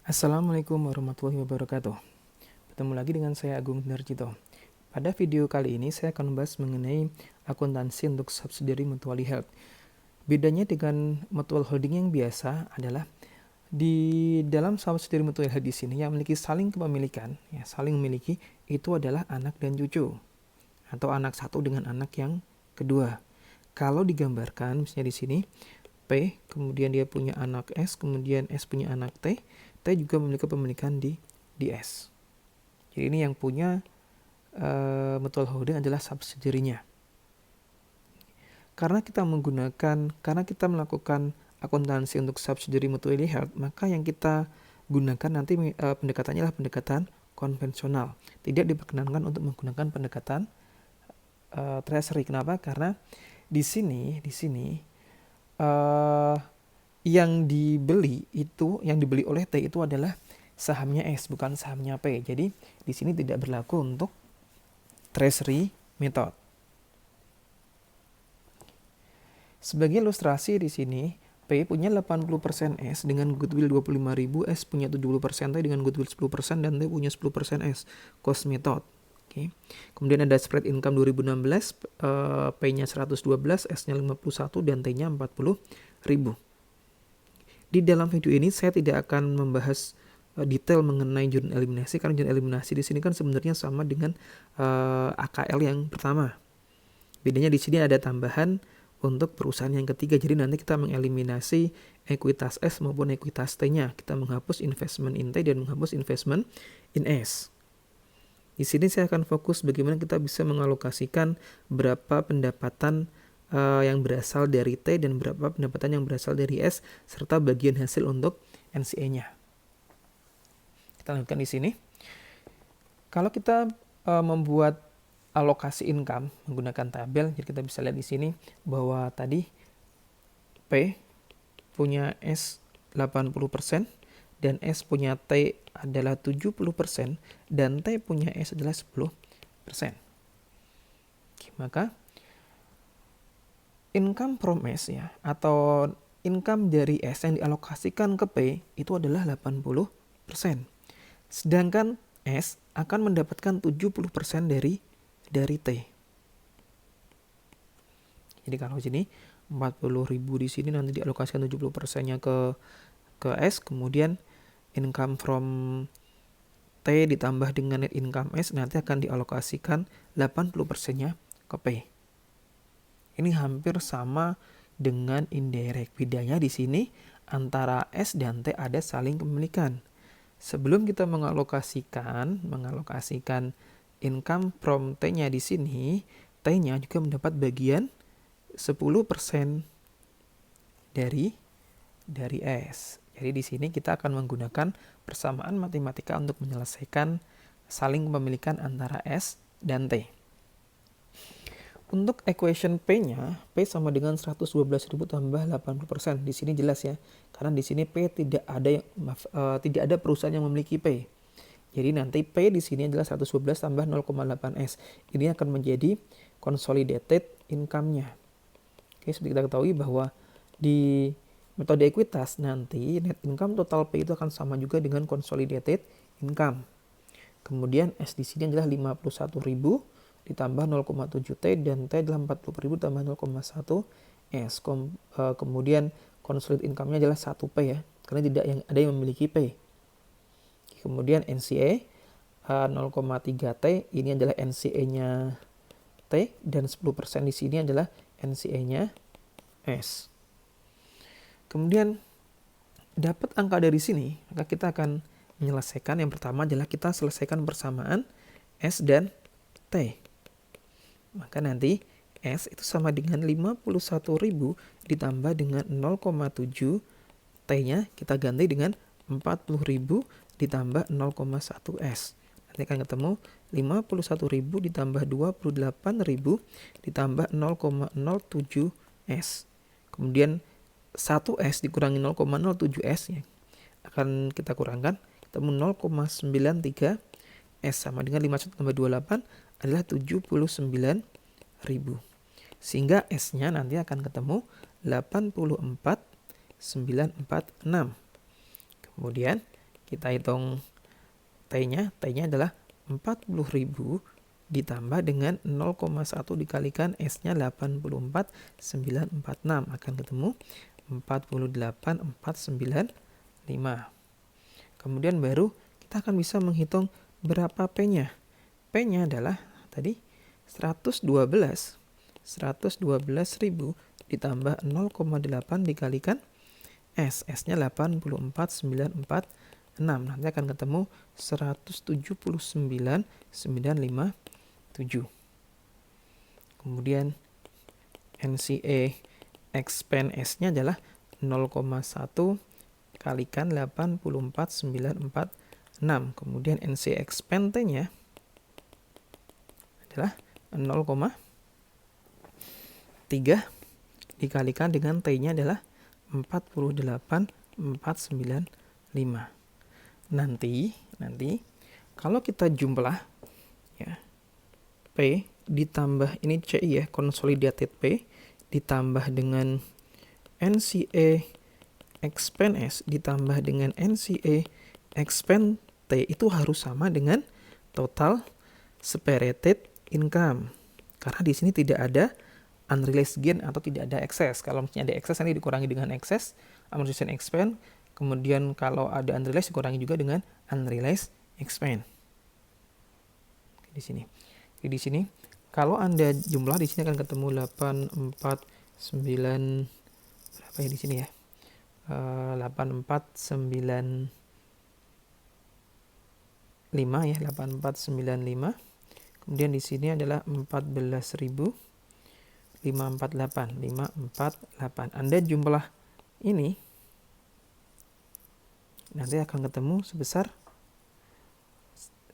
Assalamualaikum warahmatullahi wabarakatuh. Bertemu lagi dengan saya Agung Darjito. Pada video kali ini saya akan membahas mengenai akuntansi untuk subsidiary mutual health. Bedanya dengan mutual holding yang biasa adalah di dalam subsidiary mutual health di sini yang memiliki saling kepemilikan, saling memiliki itu adalah anak dan cucu atau anak satu dengan anak yang kedua. Kalau digambarkan misalnya di sini P, kemudian dia punya anak S, kemudian S punya anak T, T juga memiliki kepemilikan di S. Jadi ini yang punya mutual holding adalah subsidiary-nya. Karena kita melakukan akuntansi untuk subsidiary mutual health, maka yang kita gunakan nanti pendekatannya adalah pendekatan konvensional. Tidak diperkenankan untuk menggunakan pendekatan treasury. Kenapa? Karena di sini yang dibeli oleh T itu adalah sahamnya S, bukan sahamnya P. Jadi di sini tidak berlaku untuk treasury method. Sebagai ilustrasi di sini P punya 80% S dengan goodwill 25.000, S punya 70% T dengan goodwill 10%, dan T punya 10% S. Cost method. Okay. Kemudian ada spread income 2016, P-nya 112, S-nya 51, dan T-nya 40.000. Di dalam video ini saya tidak akan membahas detail mengenai jurnal eliminasi, karena jurnal eliminasi di sini kan sebenarnya sama dengan AKL yang pertama. Bedanya di sini ada tambahan untuk perusahaan yang ketiga. Jadi nanti kita mengeliminasi ekuitas S maupun ekuitas T-nya. Kita menghapus investment in T dan menghapus investment in S. Di sini saya akan fokus bagaimana kita bisa mengalokasikan berapa pendapatan yang berasal dari T dan berapa pendapatan yang berasal dari S, serta bagian hasil untuk NCA-nya. Kita lanjutkan di sini. Kalau kita membuat alokasi income menggunakan tabel, jadi kita bisa lihat di sini bahwa tadi P punya S 80%, dan S punya T adalah 70%, dan T punya S adalah 10%. Oke, maka income from S atau income dari S yang dialokasikan ke P itu adalah 80%. Sedangkan S akan mendapatkan 70% dari T. Jadi kalau sini 40.000 di sini nanti dialokasikan 70%-nya ke S, kemudian income from T ditambah dengan net income S nanti akan dialokasikan 80%-nya ke P. Ini hampir sama dengan indirect. Bedanya di sini antara S dan T ada saling kepemilikan. Sebelum kita mengalokasikan income from T-nya di sini, T-nya juga mendapat bagian 10% dari S. Jadi di sini kita akan menggunakan persamaan matematika untuk menyelesaikan saling kepemilikan antara S dan T. Untuk equation P-nya, P sama dengan 112.000 tambah 80%. Di sini jelas ya, karena di sini P tidak ada perusahaan yang memiliki P. Jadi nanti P di sini adalah 112 tambah 0,8 S. Ini akan menjadi consolidated income-nya. Oke, seperti kita ketahui bahwa di metode ekuitas nanti net income total P itu akan sama juga dengan consolidated income. Kemudian S di sini adalah 51.000 ditambah 0,7 T, dan T adalah 40.000 tambah 0,1 S. Kemudian consolidated income-nya adalah 1 P ya, karena tidak ada yang memiliki P. Kemudian NCA 0,3 T, ini adalah NCA-nya T, dan 10% di sini adalah NCA-nya S. Kemudian dapat angka dari sini, maka kita akan menyelesaikan. Yang pertama adalah kita selesaikan persamaan S dan T. Maka nanti S itu sama dengan 51.000 ditambah dengan 0,7 T-nya kita ganti dengan 40.000 ditambah 0,1 S. Nanti akan ketemu 51.000 ditambah 28.000 ditambah 0,07 S. Kemudian 1 S dikurangi 0,07 S ya, akan kita kurangkan, ketemu 0,93 S, sama dengan 51 tambah 28 adalah 79.000. Sehingga S-nya nanti akan ketemu 84.946. Kemudian Kita hitung T-nya adalah 40.000 ditambah dengan 0,1 dikalikan S-nya 84.946 akan ketemu 48.495. Kemudian baru kita akan bisa menghitung berapa P-nya. P-nya adalah tadi 112.000 ditambah 0,8 dikalikan S. S-nya 84.946. Nanti akan ketemu 179.957. Kemudian NCA expand S-nya adalah 0,1 kalikan 84.946. Kemudian NCA expand T-nya adalah 0,3 dikalikan dengan T-nya adalah 48.495. Nanti kalau kita jumlah ya, P ditambah ini CI ya, consolidated P ditambah dengan NCA expand S ditambah dengan NCA expand T itu harus sama dengan total separated income. Karena di sini tidak ada unrealized gain atau tidak ada excess. Kalau misalnya ada excess nanti dikurangi dengan excess amortization expense. Kemudian kalau ada unrealized dikurangi juga dengan unrealized expense. Di sini. Jadi di sini kalau Anda jumlah di sini akan ketemu 849 berapa ya di sini ya? 8495 ya, 8495. Kemudian di sini adalah 14.548. Anda jumlah ini nanti akan ketemu sebesar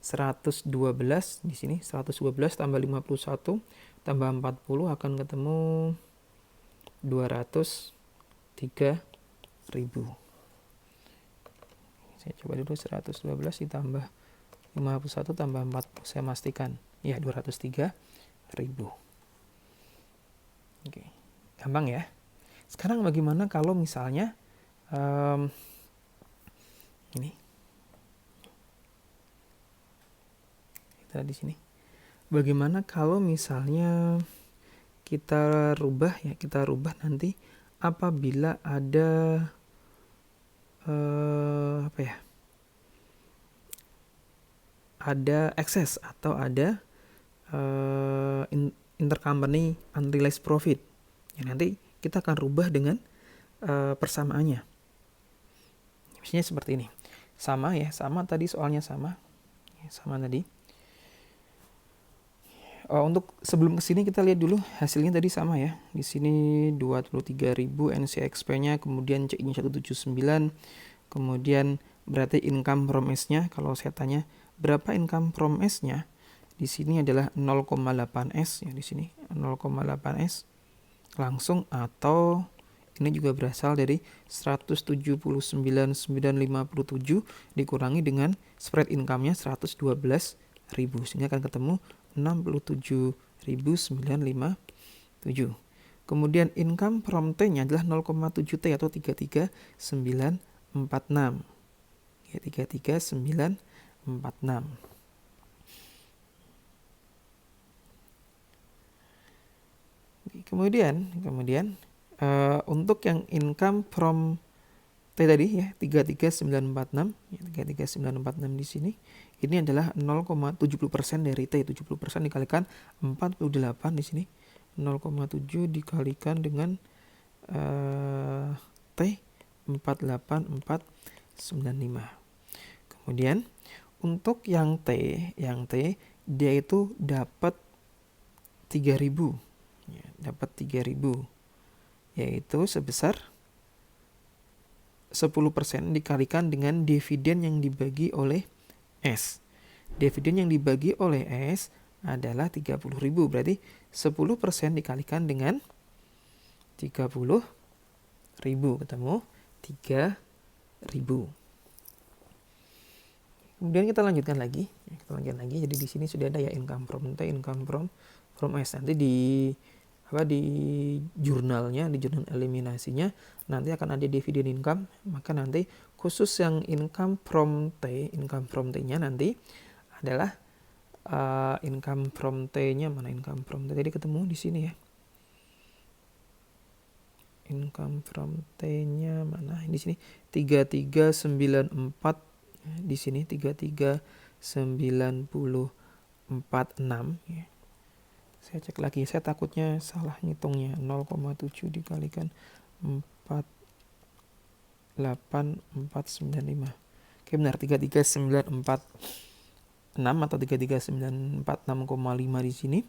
112 di sini, 112 tambah 51 tambah 40 akan ketemu 203.000. Saya coba dulu 112 ditambah 51 tambah 40, saya pastikan ya 203.000. Oke, gampang ya. Sekarang bagaimana kalau misalnya ini kita di sini. Bagaimana kalau misalnya kita rubah nanti apabila ada ada excess atau ada intercompany unrealized profit. Ya, nanti kita akan rubah dengan persamaannya. Misalnya seperti ini. Sama tadi soalnya sama. Ya, sama tadi. Untuk sebelum kesini kita lihat dulu hasilnya tadi sama ya. Di sini 23.000 NCXP-nya, kemudian CI-nya 179, kemudian berarti income from S-nya. Kalau saya tanya berapa income from S-nya, di sini adalah 0,8 S ya, di sini 0,8 S langsung, atau ini juga berasal dari 179.957 dikurangi dengan spread income-nya 112.000 sehingga akan ketemu 67.957. Kemudian income from T-nya adalah 0,7 T atau 33.946. Ya, 33.946. Kemudian untuk yang income from T tadi ya 33.946 ya, 33.946 di sini ini adalah 0,70% dari T. 70% dikalikan 48 di sini 0,7 dikalikan dengan T 48495. Kemudian untuk yang T dia itu dapat 3.000 ya, dapat 3.000 yaitu sebesar 10% dikalikan dengan dividen yang dibagi oleh S. Dividen yang dibagi oleh S adalah 30.000. Berarti 10% dikalikan dengan 30.000 ketemu 3.000. Kemudian kita lanjutkan lagi. Jadi di sini sudah ada ya income from T, income from S. Nanti di di jurnalnya, di jurnal eliminasinya nanti akan ada dividen income. Maka nanti khusus yang income from T-nya nanti adalah income from T-nya mana, income from T tadi ketemu di sini ya. Income from T-nya mana? Di sini 3394, di sini 339046 ya. Saya cek lagi, saya takutnya salah ngitungnya. 0,7 dikalikan 48495. Oke, benar 33946 atau 33946,5 di sini.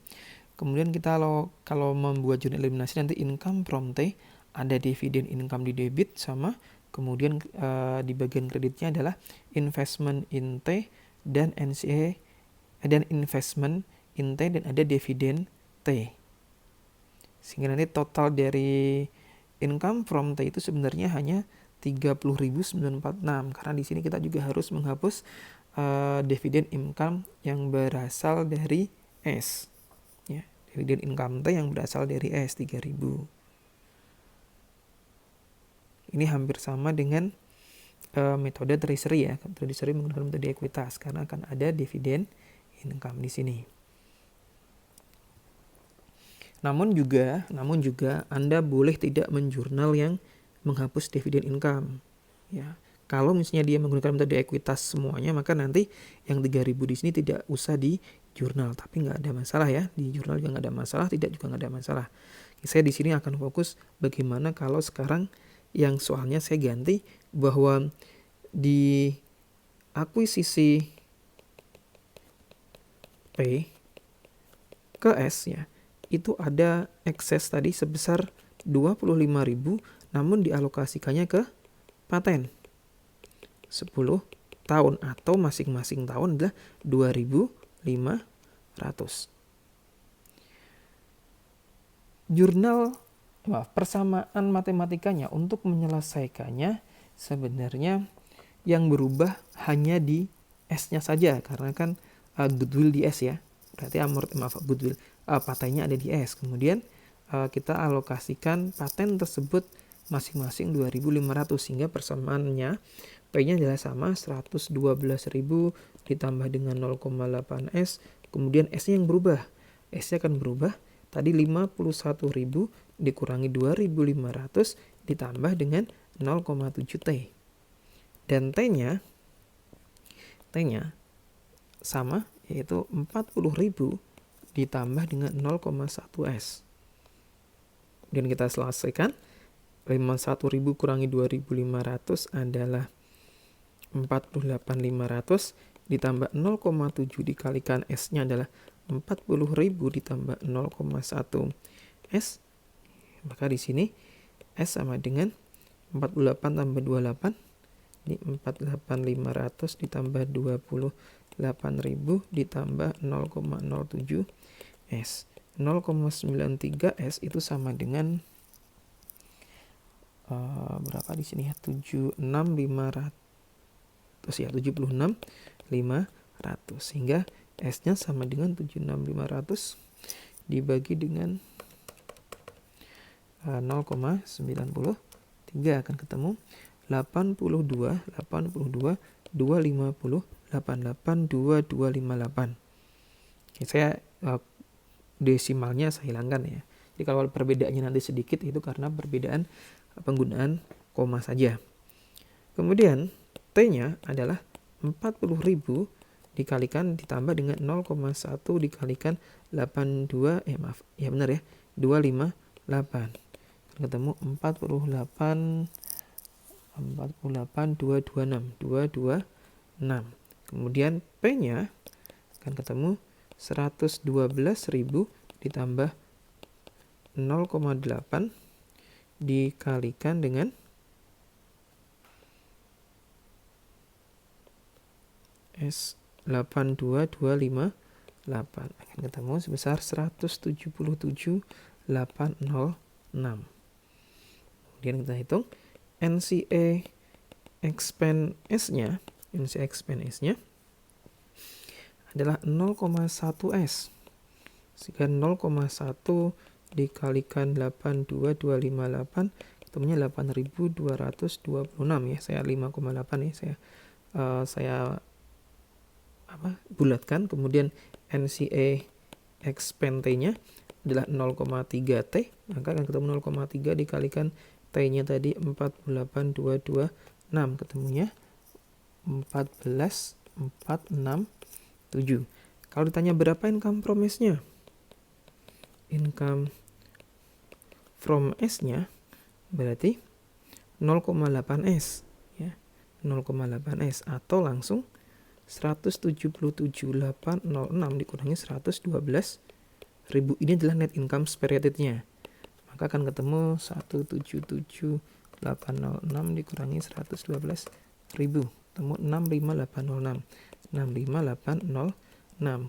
Kemudian kita kalau membuat jurnal eliminasi nanti income from T ada dividen income di debit sama kemudian di bagian kreditnya adalah investment in T dan NCA dan investment in T dan ada dividen T. Sehingga nanti total dari income from T itu sebenarnya hanya 30.946 karena di sini kita juga harus menghapus dividen income yang berasal dari S. Ya, dividen income T yang berasal dari S 3.000. Ini hampir sama dengan metode treasury ya. Treasury menggunakan metode ekuitas karena akan ada dividen income di sini. Namun juga Anda boleh tidak menjurnal yang menghapus dividen income. Ya. Kalau misalnya dia menggunakan metode ekuitas semuanya, maka nanti yang 3.000 di sini tidak usah di jurnal. Tapi nggak ada masalah ya. Di jurnal juga nggak ada masalah, tidak juga nggak ada masalah. Saya di sini akan fokus bagaimana kalau sekarang yang soalnya saya ganti bahwa di akuisisi P ke S ya, itu ada ekses tadi sebesar 25.000 namun dialokasikannya ke paten 10 tahun atau masing-masing tahun adalah 2.500. Persamaan matematikanya untuk menyelesaikannya sebenarnya yang berubah hanya di S-nya saja karena kan goodwill di S ya. Berarti goodwill patennya ada di S. Kemudian kita alokasikan paten tersebut masing-masing 2.500 sehingga persamaannya P-nya adalah sama 112.000 ditambah dengan 0,8 S. Kemudian S-nya yang berubah. S-nya akan berubah. Tadi 51.000 dikurangi 2.500 ditambah dengan 0,7 T. Dan T-nya sama yaitu 40.000 ditambah dengan 0,1 S. Kemudian kita selesaikan. 51.000 kurangi 2.500 adalah 48.500 ditambah 0,7 dikalikan S-nya adalah 40.000 ditambah 0,1 S. Maka di sini S sama dengan 48 tambah 28. Ini 48.500 ditambah 28.000 ditambah 0,07 S. 0,93 S itu sama dengan berapa di sini ya? 76.500 ya, 76.500 sehingga S-nya sama dengan 76.500 dibagi dengan 0,93 akan ketemu 82 250 88 258. Saya desimalnya saya hilangkan ya. Jadi kalau perbedaannya nanti sedikit itu karena perbedaan penggunaan koma saja. Kemudian T-nya adalah 40.000 dikalikan ditambah dengan 0,1 dikalikan 82 benar ya 258. Ketemu 48 226. Kemudian P-nya akan ketemu 112.000 ditambah 0,8 dikalikan dengan S 82258 akan ketemu sebesar 177.806. Kemudian kita hitung NCA expand S-nya adalah 0,1 S. Sehingga 0,1 dikalikan 82258 ketemunya 8.226 ya. Saya 5,8 ya. Saya bulatkan. Kemudian NCA expand T-nya adalah 0,3 T, maka akan ketemu 0,3 dikalikan T-nya tadi 48226, ketemunya 14.467. Kalau ditanya berapa income from S-nya? Income from S-nya berarti 0,8S ya. 0,8S atau langsung 177.806 dikurangi 112.000. Ini adalah net income spirited-nya. Maka akan ketemu 177.806 dikurangi 112.000. Ketemu 65806. 65806.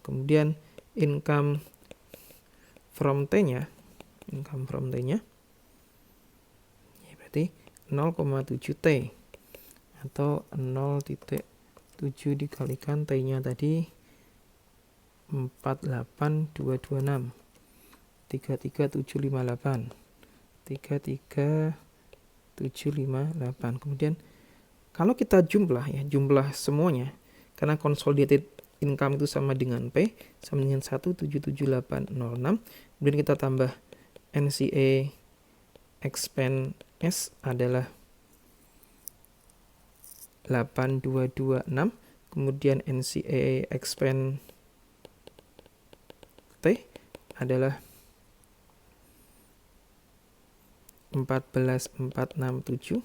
Kemudian income from T-nya, ya berarti 0,7T atau 0,7 dikalikan T-nya tadi 48226, 33758, 33758. Kemudian kalau kita jumlah semuanya, karena consolidated income itu sama dengan P, sama dengan 177.806, kemudian kita tambah NCA expand S adalah 8226, kemudian NCA expand T adalah 14.467.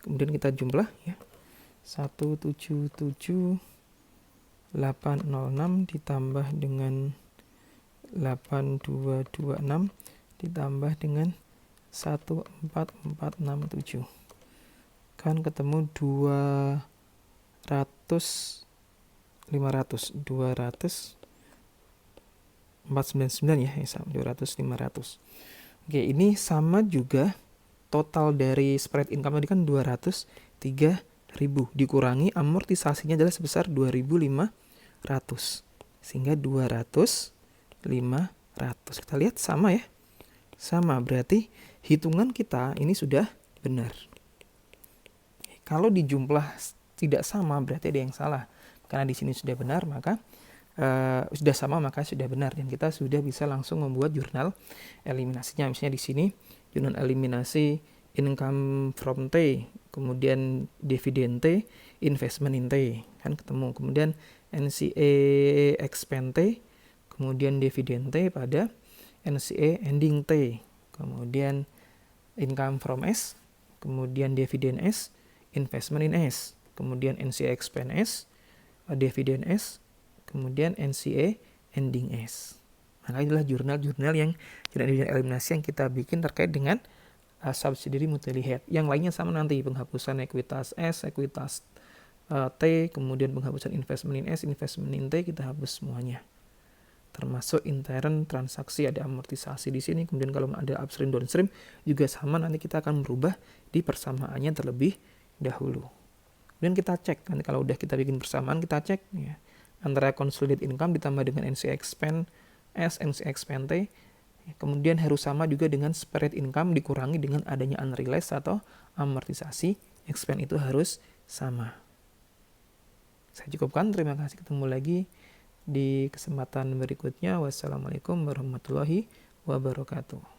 Kemudian kita jumlah ya. 177.806 ditambah dengan 8226 ditambah dengan 14.467. Kan ketemu 499 ya, 200 500. Oke, ini sama juga total dari spread income tadi kan 203.000 dikurangi amortisasinya adalah sebesar 2.500 sehingga 200 500. Kita lihat sama ya. Sama, berarti hitungan kita ini sudah benar. Kalau di jumlah tidak sama berarti ada yang salah. Karena di sini sudah benar, maka sudah sama maka sudah benar, dan kita sudah bisa langsung membuat jurnal eliminasinya. Misalnya di sini jurnal eliminasi income from T, kemudian dividen T, investment in T, kan ketemu. Kemudian NCA expand T, kemudian dividen T pada NCA ending T, kemudian income from S, kemudian dividen S, investment in S, kemudian NCA expand S, dividen S, kemudian NCA ending S. Maka inilah jurnal-jurnal yang jurnal eliminasi yang kita bikin terkait dengan subsidiary mutually held. Yang lainnya sama nanti, penghapusan ekuitas S, ekuitas T, kemudian penghapusan investment in S, investment in T, kita hapus semuanya. Termasuk intern transaksi, ada amortisasi di sini, kemudian kalau ada upstream downstream juga sama, nanti kita akan merubah di persamaannya terlebih dahulu. Kemudian kita cek, nanti kalau udah kita bikin persamaan kita cek ya, antara consolidated income ditambah dengan NCA expand S, NCA expand T, kemudian harus sama juga dengan spread income dikurangi dengan adanya unrealized atau amortisasi expand, itu harus sama. Saya cukupkan, terima kasih, ketemu lagi di kesempatan berikutnya. Wassalamualaikum warahmatullahi wabarakatuh.